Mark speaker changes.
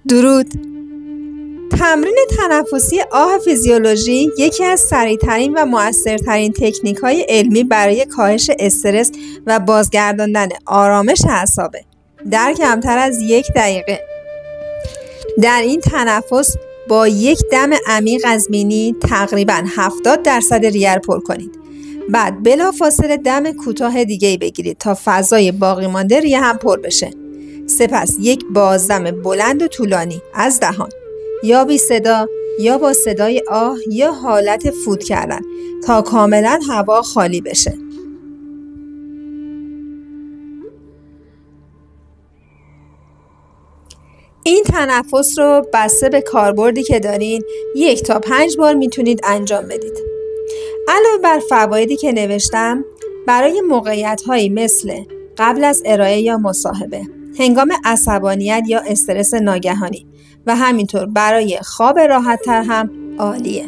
Speaker 1: درود. تمرین تنفسی آه فیزیولوژی یکی از سریع‌ترین و مؤثرترین تکنیک‌های علمی برای کاهش استرس و بازگرداندن آرامش اعصابه. در کمتر از 1 دقیقه. در این تنفس با یک دم عمیق از بینی تقریباً 70% ریه پر کنید. بعد بلافاصله دم کوتاه دیگه‌ای بگیرید تا فضای باقی مانده ریه هم پر بشه. سپس یک بازدم بلند و طولانی از دهان، یا بی صدا یا با صدای آه یا حالت فوت کردن تا کاملا هوا خالی بشه. این تنفس رو بسته به کاربردی که دارین 1 تا 5 بار میتونید انجام بدید. علاوه بر فوایدی که نوشتم، برای موقعیت‌هایی مثل قبل از ارائه یا مصاحبه، هنگام عصبانیت یا استرس ناگهانی و همینطور برای خواب راحت‌تر هم عالیه.